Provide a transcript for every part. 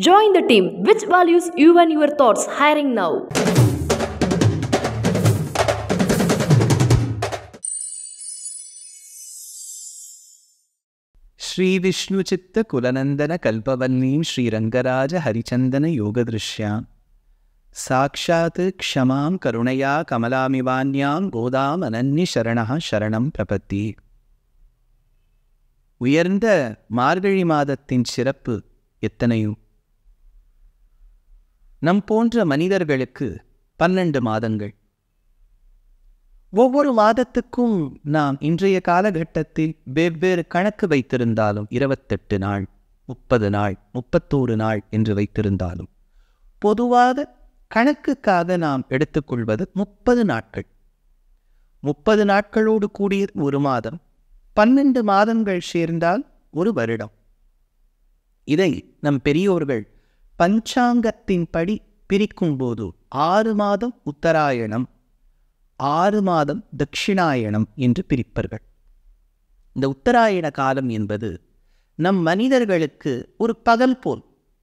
Join the team. Which values you and your thoughts? Hiring now. Shri Vishnuchitta Kulanandan कल्पवल्लीं श्रीरंगराज Harichandan योगदृश्यां साक्षात् क्षमां करुणया कमलामिवान्यां गोदाम अनन्य शरणः शरणं प्रपत्ति. உயர்ந்த மார்கழி மாதத்தின் சிறப்பு எத்தனையோ. நம் போன்ற மனிதர்களுக்கு 12 மாதங்கள். ஒவ்வொரு மாதத்துக்கும் நாம் இன்றைய காலகட்டத்தில் வெவ்வேறு கணக்கு வைத்திருந்தாலும் 28 நாள், 30 நாள், 31 நாள் என்று வைத்திருந்தாலும் பொதுவாக கணக்குக்காக நாம் எடுத்துக்கொள்வது 30 நாட்கள். 30 நாட்களோடு கூடிய ஒரு மாதம், 12 மாதங்கள் சேர்ந்தால் ஒரு வருடம். இதை நம் பெரியோர்கள் பஞ்சாங்கத்தின்படி பிரிக்கும் போது 6 மாதம் உத்தராயணம், 6 மாதம் தட்சிணாயணம் என்று பிரிப்பர்கள். இந்த உத்தராயண காலம் என்பது நம் மனிதர்களுக்கு ஒரு பகல் போல்.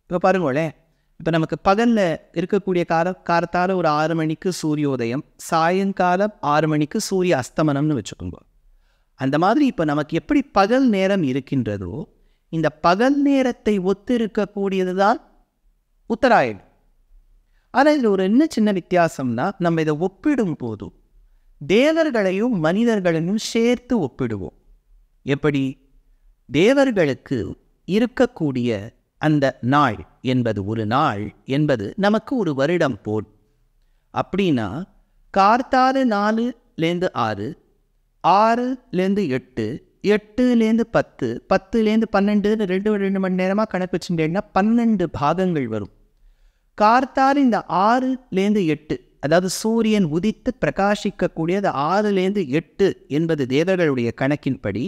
இப்போ பாருங்களேன், இப்போ நமக்கு பகலில் இருக்கக்கூடிய காலத்தால் ஒரு 6 மணிக்கு சூரியோதயம், சாயங்காலம் 6 மணிக்கு சூரிய அஸ்தமனம்னு வச்சுக்கோங்க. அந்த மாதிரி இப்போ நமக்கு எப்படி பகல் நேரம் இருக்கின்றதோ, இந்த பகல் நேரத்தை ஒத்து இருக்கக்கூடியது தான் உத்தராயணம். ஆனால் இதில் ஒரு என்ன சின்ன வித்தியாசம்னா, நம்ம இதை ஒப்பிடும் போது தேவர்களையும் மனிதர்களையும் சேர்த்து ஒப்பிடுவோம். எப்படி? தேவர்களுக்கு இருக்கக்கூடிய அந்த நாள் என்பது, ஒரு நாள் என்பது நமக்கு ஒரு வருடம் போல். அப்படின்னா கார்த்தால 4லேருந்து 6, 6லேருந்து 8, 8லேருந்து 10, 10லேருந்து 12, 2 மணி நேரமாக கணக்கு வச்சுட்டேன்னா 12 பாகங்கள் வரும். கார்த்தால் இந்த 6லேருந்து 8, அதாவது சூரியன் உதித்து பிரகாசிக்கக்கூடியது 6லேருந்து 8 என்பது தேவர்களுடைய கணக்கின்படி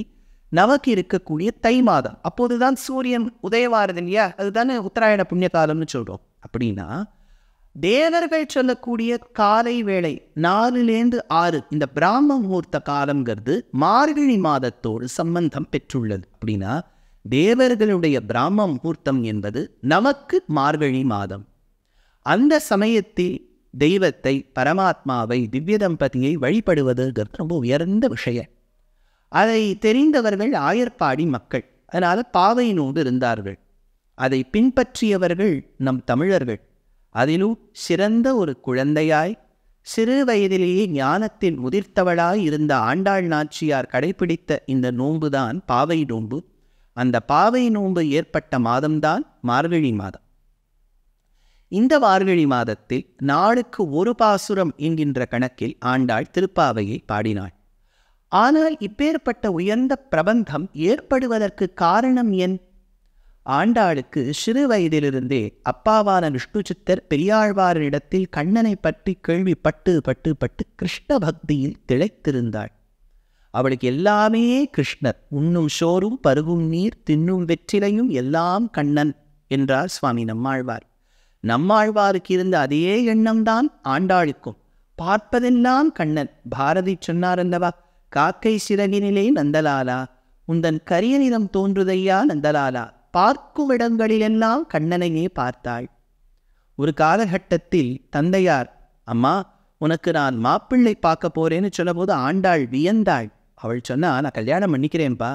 நமக்கு இருக்கக்கூடிய தை மாதம். அப்போதுதான் சூரியன் உதயவாரது இல்லையா, அதுதானே உத்தராயண புண்ணிய காலம்னு சொல்கிறோம். அப்படின்னா தேவர்கள் சொல்லக்கூடிய காலை வேளை 4லேருந்து 6, இந்த பிராம முகூர்த்த காலங்கிறது மார்கழி மாதத்தோடு சம்பந்தம் பெற்றுள்ளது. அப்படின்னா தேவர்களுடைய பிராம முகூர்த்தம் என்பது நமக்கு மார்கழி மாதம். அந்த சமயத்தில் தெய்வத்தை, பரமாத்மாவை, திவ்ய தம்பதியை வழிபடுவதுங்கிறது ரொம்ப உயர்ந்த விஷயம். அதை தெரிந்தவர்கள் ஆயர்பாடி மக்கள். அதனால் பாவை நோடு இருந்தார்கள். அதை பின்பற்றியவர்கள் நம் தமிழர்கள். அதிலும் சிறந்த ஒரு குழந்தையாய், சிறு வயதிலேயே ஞானத்தில் முதிர்த்தவளாய் இருந்த ஆண்டாள் நாச்சியார் கடைபிடித்த இந்த நோன்புதான் பாவை நோன்பு. அந்த பாவை நோன்பு ஏற்பட்ட மாதம்தான் மார்கழி மாதம். இந்த மார்கழி மாதத்தில் நாளுக்கு ஒரு பாசுரம் என்கின்ற கணக்கில் ஆண்டாள் திருப்பாவையை பாடினாள். ஆனால் இப்பேற்பட்ட உயர்ந்த பிரபந்தம் ஏற்படுவதற்கு காரணம் என்? ஆண்டாளுக்கு சிறு வயதிலிருந்தே அப்பாவான விஷ்ணுசித்தர் பெரியாழ்வாரிடத்தில் கண்ணனை பற்றி கேள்விப்பட்டு பட்டு பட்டு கிருஷ்ண பக்தியில் திளைத்திருந்தாள். அவளுக்கு எல்லாமே கிருஷ்ணர். உண்ணும் சோறும் பருகும் நீர் தின்னும் வெற்றிலையும் எல்லாம் கண்ணன் என்றார் சுவாமி நம்மாழ்வார். நம்மாழ்வாருக்கு இருந்த அதே எண்ணம்தான் ஆண்டாளுக்கும். பார்ப்பதெல்லாம் கண்ணன். பாரதி சொன்னார் அல்லவா, காக்கை சிறகினிலே நந்தலாலா, உந்தன் கரிய நிறம் தோன்றுதையா நந்தலாலா, பார்க்கும் இடங்களிலெல்லாம் கண்ணனையே பார்த்தாள். ஒரு காலகட்டத்தில் தந்தையார், அம்மா உனக்கு நான் மாப்பிள்ளை பார்க்க போறேன்னு சொல்ல போது ஆண்டாள் வியந்தாள். அவள் சொன்னா, நான் கல்யாணம் பண்ணிக்கிறேன்ப்பா.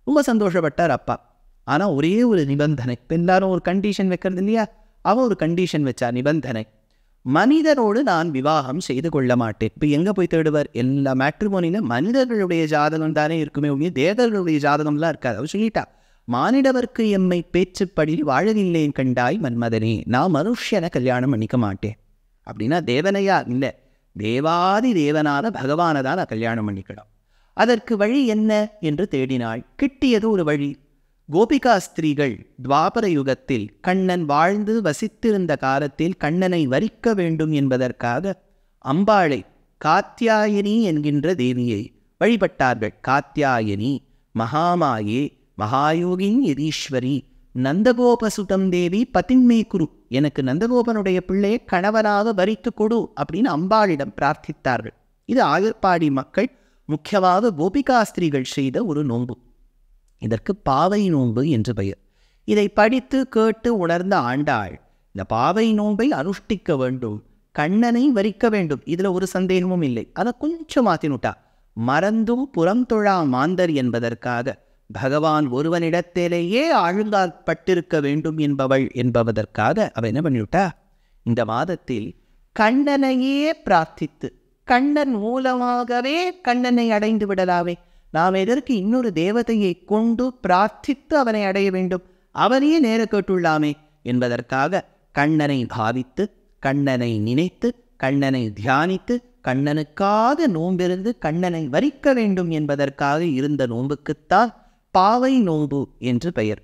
ரொம்ப சந்தோஷப்பட்டார் அப்பா. ஆனால் ஒரே ஒரு நிபந்தனை. எல்லாரும் ஒரு கண்டிஷன் வைக்கிறது இல்லையா, அவன் ஒரு கண்டிஷன் வச்சா, நிபந்தனை. மனிதனோடு நான் விவாகம் செய்து கொள்ள மாட்டேன். இப்போ எங்கே போய் தேடுவார்? எல்லா மேட்ரிமோனியில் மனிதர்களுடைய ஜாதகம் தானே இருக்குமே ஒழிய தேவர்களுடைய ஜாதகம்லாம் இருக்காது. அவள் சொல்லிட்டா, மானிடவர்க்கு எம்மை பேச்சுப்படி வாழவில்லேன் கண்டாய் மன்மதனே, நான் மனுஷனை கல்யாணம் பண்ணிக்க மாட்டேன். அப்படின்னா தேவனையா? இல்லை, தேவாதி தேவனான பகவானை தான் நான் கல்யாணம் பண்ணிக்கணும். அதற்கு வழி என்ன என்று தேடினாள். கிட்டியது ஒரு வழி. கோபிகா ஸ்திரீகள் துவாபர யுகத்தில் கண்ணன் வாழ்ந்து வசித்திருந்த காலத்தில் கண்ணனை வரிக்க வேண்டும் என்பதற்காக அம்பாளை, காத்யாயனி என்கின்ற தேவியை வழிபட்டார்கள். காத்யாயனி, மகாமாயே, மகாயோகின் யதீஸ்வரி, நந்தகோபசுதம் தேவி பதின்மே குரு, எனக்கு நந்தகோபனுடைய பிள்ளையை கணவனாக வரித்து கொடு அப்படின்னு அம்பாளிடம் பிரார்த்தித்தார்கள். இது ஆயர்பாடி மக்கள், முக்கியமாக கோபிகா ஸ்திரீகள் செய்த ஒரு நோன்பு. இதற்கு பாவை நோன்பு என்று பெயர். இதை படித்து கேட்டு உணர்ந்த ஆண்டாள் இந்த பாவை நோன்பை அனுஷ்டிக்க வேண்டும், கண்ணனை வரிக்க வேண்டும். இதுல ஒரு சந்தேகமும் இல்லை. அதை கொஞ்சம் மாத்தினுட்டா, மறந்தும் புறந்தொழா மாந்தர் என்பதற்காக பகவான் ஒருவனிடத்திலேயே ஆழ்ந்தாற்பட்டிருக்க வேண்டும் என்பதற்காக அவ என்ன பண்ணிவிட்டா, இந்த மாதத்தில் கண்ணனையே பிரார்த்தித்து கண்ணன் மூலமாகவே கண்ணனை அடைந்து விடலாமே, நாம் எதற்கு இன்னொரு தேவதையை கொண்டு பிரார்த்தித்து அவனை அடைய வேண்டும், அவனையே நேர கேட்டுள்ளாமே என்பதற்காக கண்ணனை பாவித்து கண்ணனை நினைத்து கண்ணனை தியானித்து கண்ணனுக்காக நோம்பிருந்து கண்ணனை வரிக்க வேண்டும் என்பதற்காக இருந்த நோன்புக்குத்தான் பாவை நோன்பு என்று பெயர்.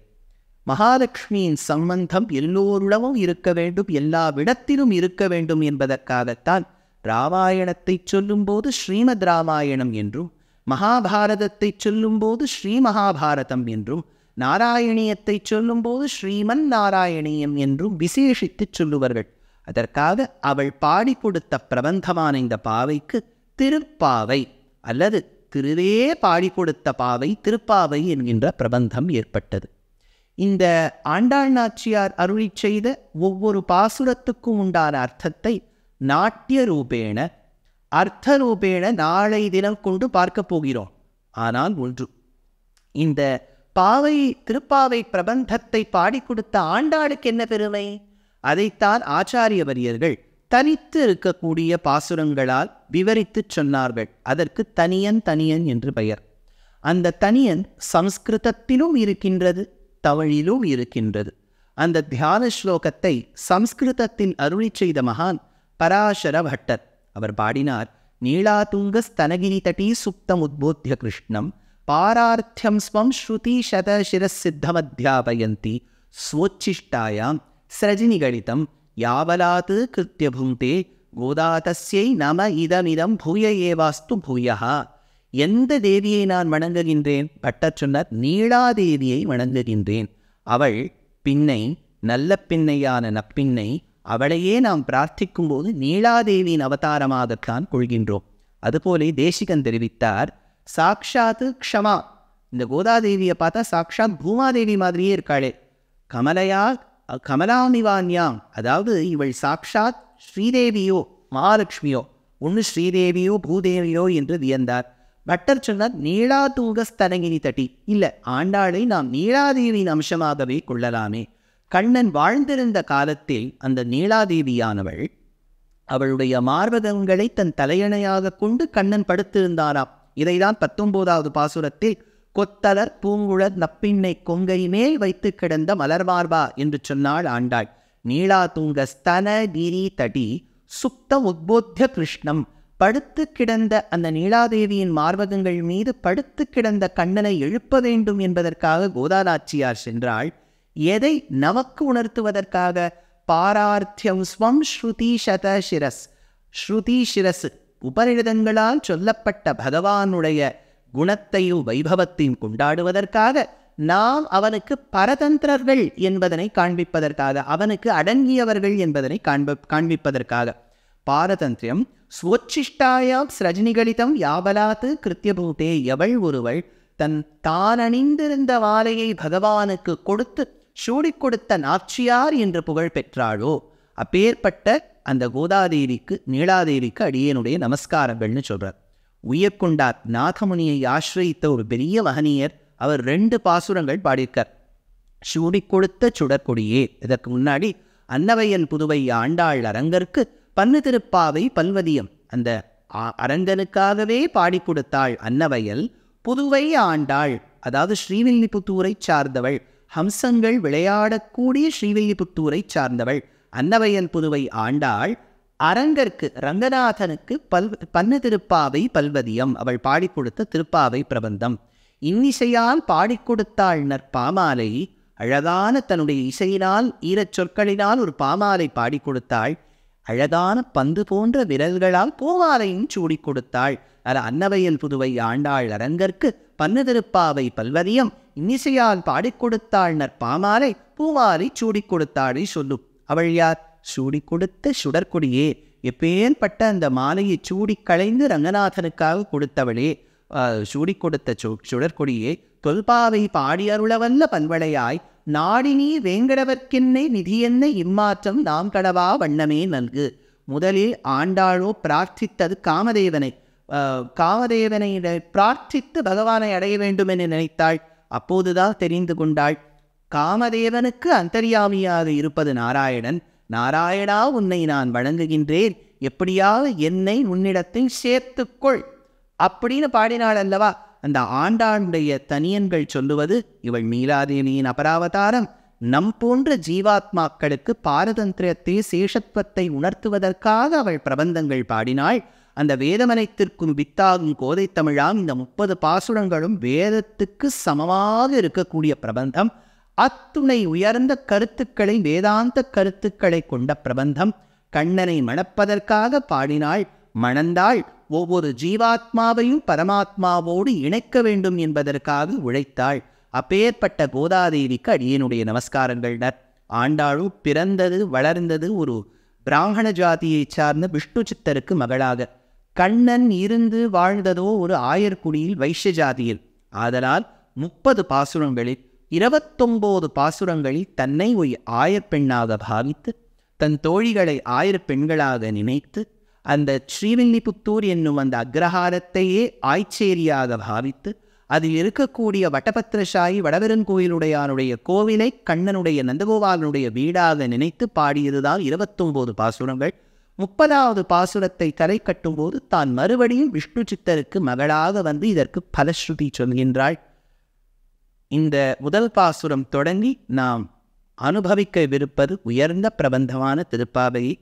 மகாலட்சுமியின் சம்பந்தம் எல்லோருடமும் இருக்க வேண்டும், எல்லா விடத்திலும் இருக்க வேண்டும் என்பதற்காகத்தான் ராமாயணத்தை சொல்லும்போது ஸ்ரீமத் ராமாயணம் என்றும், மகாபாரதத்தை சொல்லும்போது ஸ்ரீ மகாபாரதம் என்றும், நாராயணியத்தை சொல்லும்போது ஸ்ரீமன் நாராயணியம் என்றும் விசேஷித்து சொல்லுவார்கள். அதற்காக அவள் பாடி கொடுத்த பிரபந்தமான இந்த பாவைக்கு திருப்பாவை அல்லது திருவே பாடி கொடுத்த பாவை திருப்பாவை என்கின்ற பிரபந்தம் ஏற்பட்டது. இந்த ஆண்டாள் நாச்சியார் அருளி செய்த ஒவ்வொரு பாசுரத்துக்கும் உண்டான அர்த்தத்தை நாட்டிய ரூபேண அர்த்த ரூபேண நாளை தினம் கொண்டு பார்க்க போகிறோம். ஆனால் ஒன்று, இந்த பாவை திருப்பாவை பிரபந்தத்தை பாடி கொடுத்த ஆண்டாளுக்கு என்ன பெருமை, அதைத்தான் ஆச்சாரியவரியர்கள் தனித்து இருக்கக்கூடிய பாசுரங்களால் விவரித்து சொன்னார்கள். அதற்கு தனியன் தனியன் என்று பெயர். அந்த தனியன் சம்ஸ்கிருதத்திலும் இருக்கின்றது, தமிழிலும் இருக்கின்றது. அந்த தியான ஸ்லோகத்தை சம்ஸ்கிருதத்தில் அருளி செய்த மகான் பராசர பட்டர். அவர் பாடினார், நீளாதுங்க ஸ்தனகிரி தட்டி சுப்தம் உத்போத்திய கிருஷ்ணம் பாரார்த்தியம் ஸ்வம் ஸ்ருதி சத சிரசித்தமத்யாபயந்தி ஸ்வோச்சிஷ்டாயாம் ஸ்ரஜினிகடிதம் யாவலாத் கிருத்திய புங்கே கோதாதஸ்யை நம இதமிதம் பூய ஏவாஸ்து பூயஹா. எந்த தேவியை நான் வணங்குகின்றேன்? பட்டர் சொன்னார், நீளாதேவியை வணங்குகின்றேன். அவள் பின்னை, நல்ல பின்னையான நப்பின்னை, அவளையே நாம் பிரார்த்திக்கும் போது நீளாதேவியின் அவதாரமாகத்தான் கொள்கின்றோம். அதுபோலே தேசிகன் தெரிவித்தார், சாக்ஷாத்து க்ஷமா. இந்த கோதாதேவியை பார்த்தா சாக்ஷாத் பூமாதேவி மாதிரியே இருக்காளே. கமலாநிவான்யாம், அதாவது இவள் சாக்ஷாத் ஸ்ரீதேவியோ மகாலட்சுமியோ, ஒன்று ஸ்ரீதேவியோ பூதேவியோ என்று வியந்தார். பட்டர் சொன்னார், நீளாதூங்க ஸ்தனகிரி தட்டி. இல்லை, ஆண்டாளை நாம் நீளாதேவியின் அம்சமாகவே கொள்ளலாமே. கண்ணன் வாழ்ந்திருந்த காலத்தில் அந்த நீளாதேவியானவள் அவளுடைய மார்பகங்களை தன் தலையணையாக கொண்டு கண்ணன் படுத்திருந்தாராம். இதைதான் 19வது பாசுரத்தில் கொத்தலர் பூங்குழல் நப்பின்னை கொங்கை மேல் வைத்து கிடந்த மலர்மார்பா என்று சொன்னாள் ஆண்டாள். நீளாதுங்க ஸ்தனகிரி தடி சுப்த உத்போத்திய கிருஷ்ணம். படுத்து கிடந்த அந்த நீளாதேவியின் மார்பகங்கள் மீது படுத்து கிடந்த கண்ணனை எழுப்ப வேண்டும் என்பதற்காக கோதாநாச்சியார் சென்றாள். எதை நமக்கு உணர்த்துவதற்காக? பாரார்த்தியம் ஸ்வம் ஸ்ருதி சத சிரஸ். ஸ்ருதி சிரஸ் உபநிடதங்களால் சொல்லப்பட்ட பகவானுடைய குணத்தையும் வைபவத்தையும் கொண்டாடுவதற்காக, நாம் அவனுக்கு பரதந்திரர்கள் என்பதனை காண்பிப்பதற்காக, அவனுக்கு அடங்கியவர்கள் என்பதனை காண்பிப்பதற்காக. பாரதந்திரியம் ஸ்வோச்சிஷ்டாயாம் ஸ்ரஜினிகலிதம் யாபலாத்து கிருத்தியபூதே. எவள் ஒருவள் தான் அணிந்திருந்த மாலையை பகவானுக்கு கொடுத்து சூடிக் கொடுத்த நாச்சியார் என்று புகழ் பெற்றாளோ, அப்பேற்பட்ட அந்த கோதாதேவிக்கு நீளாதேவிக்கு அடியனுடைய நமஸ்காரங்கள்னு சொல்றார். உயர்கொண்டார் நாதமுனியை ஆசிரியித்த ஒரு பெரிய மகனியர். அவர் 2 பாசுரங்கள் பாடியிருக்கார். சூடிக் கொடுத்த சுடற்கொடியே. இதற்கு முன்னாடி அன்னவையன் புதுவை ஆண்டாள் அரங்கற்கு பன்னு திருப்பாவை பல்வதியம். அந்த அரங்கனுக்காகவே பாடி கொடுத்தாள் அன்னவையல். புதுவை ஆண்டாள், அதாவது ஸ்ரீவில்லிபுத்தூரை சார்ந்தவள், ஹம்சங்கள் விளையாடக்கூடிய ஸ்ரீவில்லிபுத்தூரை சார்ந்தவள். அன்னவையன் புதுவை ஆண்டாள் அரங்கற்கு ரங்கநாதனுக்கு பன்னு திருப்பாவை பல்வதியம். அவள் பாடி கொடுத்த திருப்பாவை பிரபந்தம். இன்னிசையால் பாடி கொடுத்தாள் நற்பாமாலை. அழகான தன்னுடைய இசையினால் ஈரச் சொற்களினால் ஒரு பாமாலை பாடி கொடுத்தாள். அழகான பந்து போன்ற விரல்களால் பூமாலையும் சூடி கொடுத்தாள். அன்னவையல் புதுவை ஆண்டாள் அரங்கற்கு பன்னு திருப்பாவை பல்வதியம். இன்னிசையால் பாடி கொடுத்தாள் நற்பாமாலை, பூமாலை சூடி கொடுத்தாளை சொல்லும். அவள் யார்? சூடி கொடுத்த சுடற்கொடியே. எப்பேற்பட்ட அந்த மாலையை சூடி களைந்து ரங்கநாதனுக்காக கொடுத்தவளே, சூடி கொடுத்த சுடற்கொடியே, தொல்பாவை பாடியருளவல்ல பண்வளையாய் நாடினீ வேங்கடவர்க்கென்னை நிதியென்ன இம்மாற்றம் நாம் கடவா வண்ணமே நல்கு. முதலில் ஆண்டாளோ பிரார்த்தித்தது காமதேவனை. காமதேவனை பிரார்த்தித்து பகவானை அடைய வேண்டும் என நினைத்தாள். அப்போதுதான் தெரிந்து கொண்டாள், காமதேவனுக்கு அந்தர்யாமியாக இருப்பது நாராயணன். நாராயணா, உன்னை நான் வணங்குகின்றேன், எப்படியாவது என்னை உன்னிடத்தில் சேர்த்துக்கொள் அப்படின்னு பாடினாள் அல்லவா. அந்த ஆண்டாளுடைய தனியன்கள் சொல்லுவது, இவள் நீலாதேவியின் அபராவதாரம். நம் போன்ற ஜீவாத்மாக்களுக்கு பாரதந்திரத்தை சேஷத்துவத்தை உணர்த்துவதற்காக அவள் பிரபந்தங்கள் பாடினாள். அந்த வேதமனைத்திற்கும் வித்தாகும் கோதை தமிழாம் இந்த 30 பாசுரங்களும் வேதத்துக்கு சமமாக இருக்கக்கூடிய பிரபந்தம். அத்துணை உயர்ந்த கருத்துக்களை, வேதாந்த கருத்துக்களை கொண்ட பிரபந்தம். கண்ணனை மணப்பதற்காக பாடினாள், மணந்தாள். ஒவ்வொரு ஜீவாத்மாவையும் பரமாத்மாவோடு இணைக்க வேண்டும் என்பதற்காக உழைத்தாள். அப்பேற்பட்ட கோதாதேவிக்கு அடியனுடைய நமஸ்காரங்கள். ஆண்டாளும் பிறந்தது வளர்ந்தது ஒரு பிராமண ஜாதியை சார்ந்த விஷ்ணு சித்தருக்கு மகளாக. கண்ணன் இருந்து வாழ்ந்ததோ ஒரு ஆயர்குடியில் வைஷ்ய ஜாதியில். ஆதலால் 30 பாசுரங்களில் 29 பாசுரங்களில் தன்னை ஒரு ஆயர்பெண்ணாக பாவித்து, தன் தோழிகளை ஆயர் பெண்களாக நினைத்து, அந்த ஸ்ரீவில்லிபுத்தூர் என்னும் அந்த அக்ரஹாரத்தையே ஆய்ச்சேரியாக பாவித்து, அதில் இருக்கக்கூடிய வட்டபத்திரசாயி வடவெருங்கோயிலுடையானுடைய கோவிலை கண்ணனுடைய நந்தகோபாலனுடைய வீடாக நினைத்து பாடியதுதான் 29 பாசுரங்கள். 30வது பாசுரத்தை தலை கட்டும்போது தான் மறுபடியும் விஷ்ணு சித்தருக்கு மகளாக வந்து இதற்கு பலஸ்ருதி சொல்கின்றாள். இந்த முதல் பாசுரம் தொடங்கி நாம் அனுபவிக்கவிருப்பது உயர்ந்த பிரபந்தமான திருப்பாவையை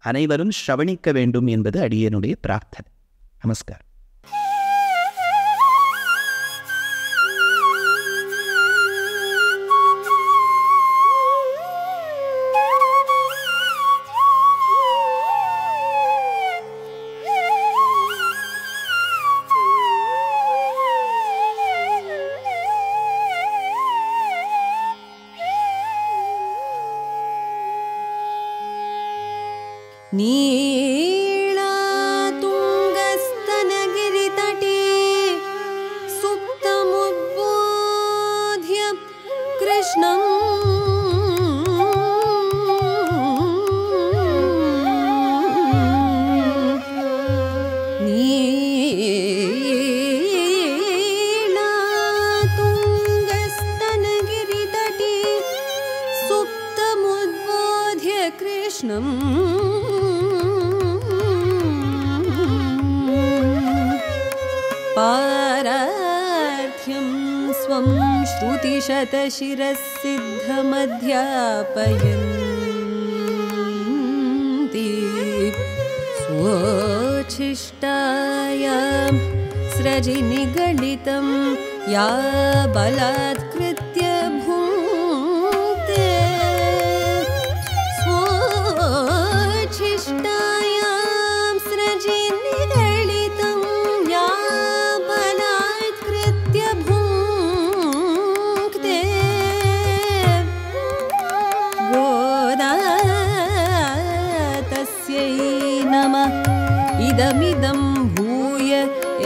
அனைவரும் ஸ்ரவணிக்க வேண்டும் என்பது அடியனுடைய பிரார்த்தனை. நமஸ்காரம். नीलातुङ्गस्तनगिरितटे सुप्तमुद्बोध्य कृष्णम् नीलातुङ्गस्तनगिरितटे सुप्तमुद्बोध्य कृष्णम् पारार्थ्यं स्वं श्रुतिशतशिरसिद्धमध्यापयन्ति स्वोच्छिष्टायां स्रजि निगलितं या बलात्कृत्य भुङ्क्ते स्वोच्छिष्टायां स्रजि निगलितं या बलात्कृत्य भुङ्क्ते गोदा तस्यै नमः इदमिदं भूय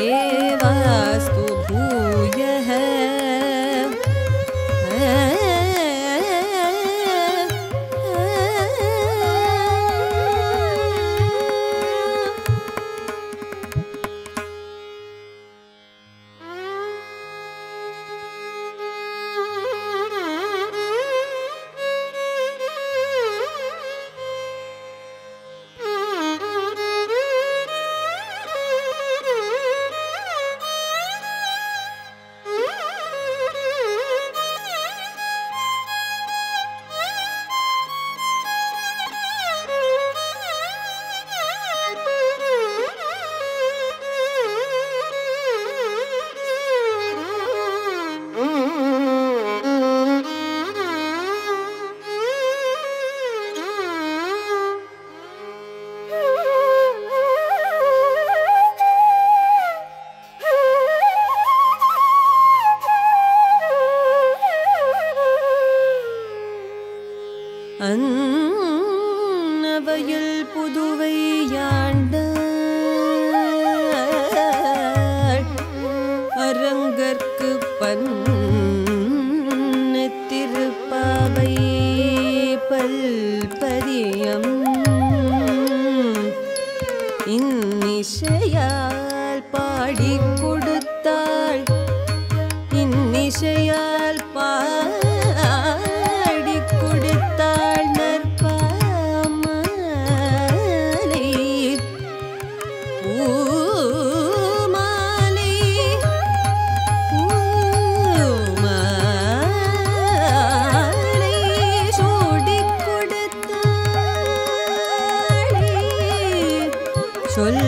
एवास्तु भूयः அன்னவயல் புதுவை யாண்ட அரங்கற்கு பன்ன திருப்பாவை பதியம் இன்னிசையால் பாடிக் கொடுத்தாள் இன்னிசையால் பாடிக் கொடுத்தாள் நற்பாமாலை பூமாலை பூமாலை சூடிக் கொடுத்தாளே சொல்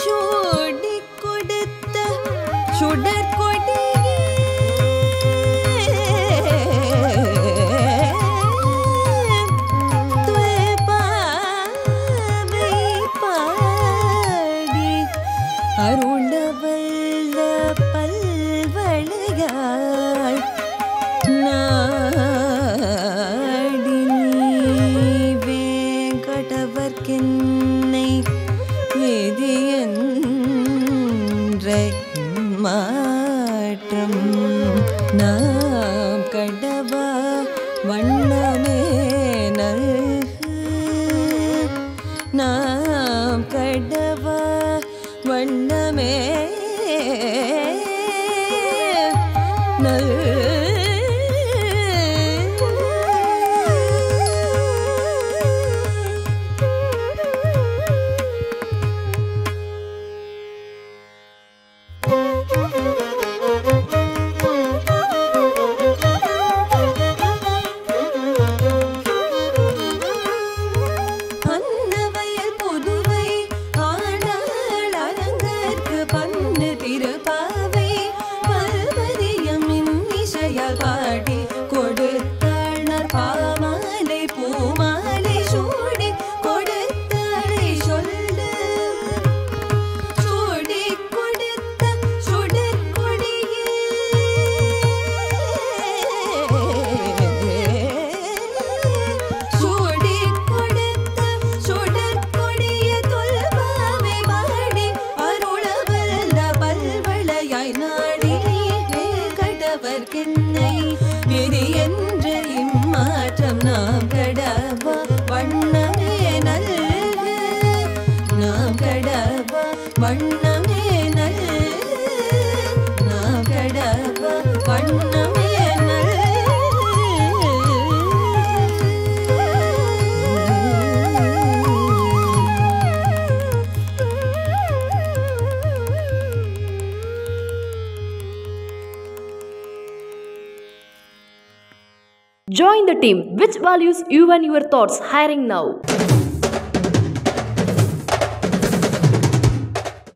சூடிக் கொடுத்த சுடற்கொடியே துவபாவை பாடி அருளவல்ல பல்வளையாய் நாடி வேங்கடவர்க்கென்னை வேதியன்ற மாற்றம் நாம் கடவா வண்ணமே நல்கு நாம் கடவா வண்ணமே அன்னவயல் புதுவை ஆண்டாள் அரங்கற்கு பண்ணு திருப்பாவை பல்வதியம் இன்னிசையால் பாடி கொடுத்தாள் நற்பாமாலை பூமாலை சூடி கொடுத்தாளை சொல்லு சூடி கொடுத்த சுடற்கொடியே சூடி கொடுத்த சுடற்கொடிய தொல்பாவை பாடி அருளவல்ல பல்வளையாய் நாடி வேங்கடவர்க்கென்னை விதியென்ற இம்மாற்றம் நாம் கடவா வண்ணமே நல்கு நாம் கடவா வண்ணமே நல்கு நாம் கடவா வண்ணமே Join the team. Which values you and your thoughts? Hiring now.